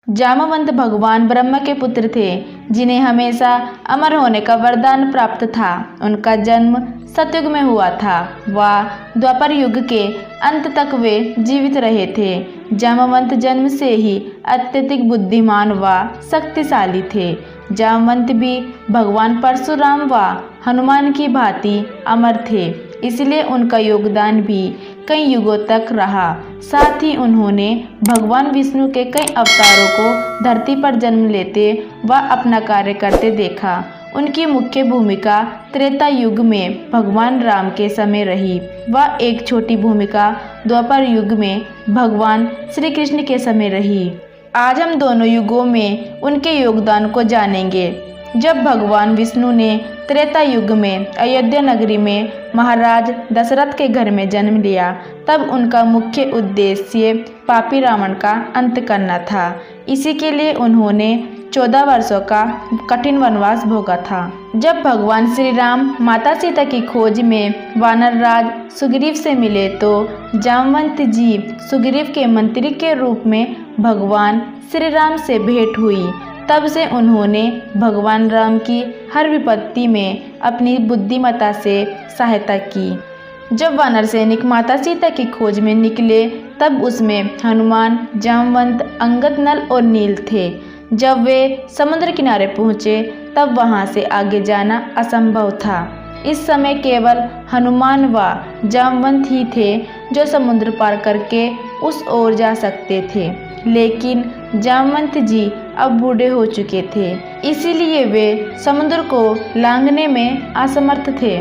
जामवंत भगवान ब्रह्मा के पुत्र थे, जिन्हें हमेशा अमर होने का वरदान प्राप्त था। उनका जन्म सतयुग में हुआ था। वह द्वापर युग के अंत तक वे जीवित रहे थे। जामवंत जन्म से ही अत्यधिक बुद्धिमान व शक्तिशाली थे। जामवंत भी भगवान परशुराम व हनुमान की भांति अमर थे, इसलिए उनका योगदान भी कई युगों तक रहा। साथ ही उन्होंने भगवान विष्णु के कई अवतारों को धरती पर जन्म लेते व अपना कार्य करते देखा। उनकी मुख्य भूमिका त्रेता युग में भगवान राम के समय रही व एक छोटी भूमिका द्वापर युग में भगवान श्री कृष्ण के समय रही। आज हम दोनों युगों में उनके योगदान को जानेंगे। जब भगवान विष्णु ने त्रेता युग में अयोध्या नगरी में महाराज दशरथ के घर में जन्म लिया, तब उनका मुख्य उद्देश्य पापी रावण का अंत करना था। इसी के लिए उन्होंने 14 वर्षों का कठिन वनवास भोगा था। जब भगवान श्री राम माता सीता की खोज में वानर राज सुग्रीव से मिले, तो जामवंत जी सुग्रीव के मंत्री के रूप में भगवान श्री राम से भेंट हुई। तब से उन्होंने भगवान राम की हर विपत्ति में अपनी बुद्धिमत्ता से सहायता की। जब वानर सैनिक माता सीता की खोज में निकले, तब उसमें हनुमान, जामवंत, अंगद, नल और नील थे। जब वे समुद्र किनारे पहुँचे, तब वहाँ से आगे जाना असंभव था। इस समय केवल हनुमान व जामवंत ही थे जो समुद्र पार करके उस ओर जा सकते थे। लेकिन जामवंत जी अब बूढ़े हो चुके थे, इसीलिए वे समुद्र को लांघने में असमर्थ थे।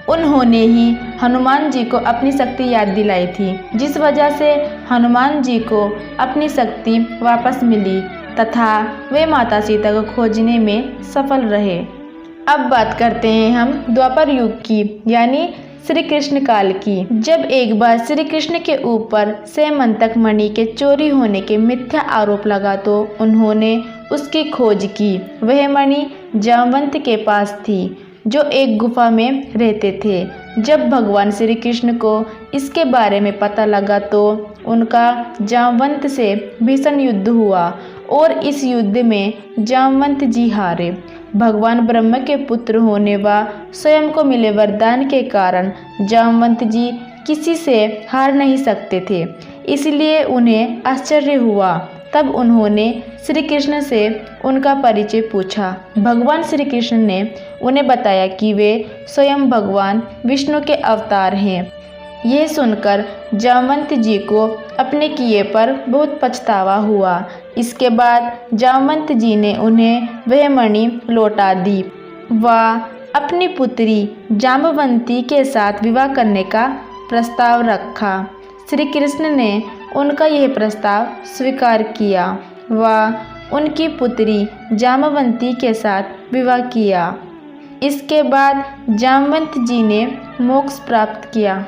उन्होंने ही हनुमान जी को अपनी शक्ति याद दिलाई थी, जिस वजह से हनुमान जी को अपनी शक्ति वापस मिली तथा वे माता सीता को खोजने में सफल रहे। अब बात करते हैं हम द्वापर युग की, यानी श्री कृष्ण काल की। जब एक बार श्री कृष्ण के ऊपर सेमंतक मणि के चोरी होने के मिथ्या आरोप लगा, तो उन्होंने उसकी खोज की। वह मणि जामवंत के पास थी, जो एक गुफा में रहते थे। जब भगवान श्री कृष्ण को इसके बारे में पता लगा, तो उनका जामवंत से भीषण युद्ध हुआ और इस युद्ध में जामवंत जी हारे। भगवान ब्रह्मा के पुत्र होने व स्वयं को मिले वरदान के कारण जामवंत जी किसी से हार नहीं सकते थे, इसलिए उन्हें आश्चर्य हुआ। तब उन्होंने श्री कृष्ण से उनका परिचय पूछा। भगवान श्री कृष्ण ने उन्हें बताया कि वे स्वयं भगवान विष्णु के अवतार हैं। यह सुनकर जामवंत जी को अपने किए पर बहुत पछतावा हुआ। इसके बाद जामवंत जी ने उन्हें वह मणि लौटा दी व अपनी पुत्री जाम्बवंती के साथ विवाह करने का प्रस्ताव रखा। श्री कृष्ण ने उनका यह प्रस्ताव स्वीकार किया व उनकी पुत्री जाम्बवंती के साथ विवाह किया। इसके बाद जामवंत जी ने मोक्ष प्राप्त किया।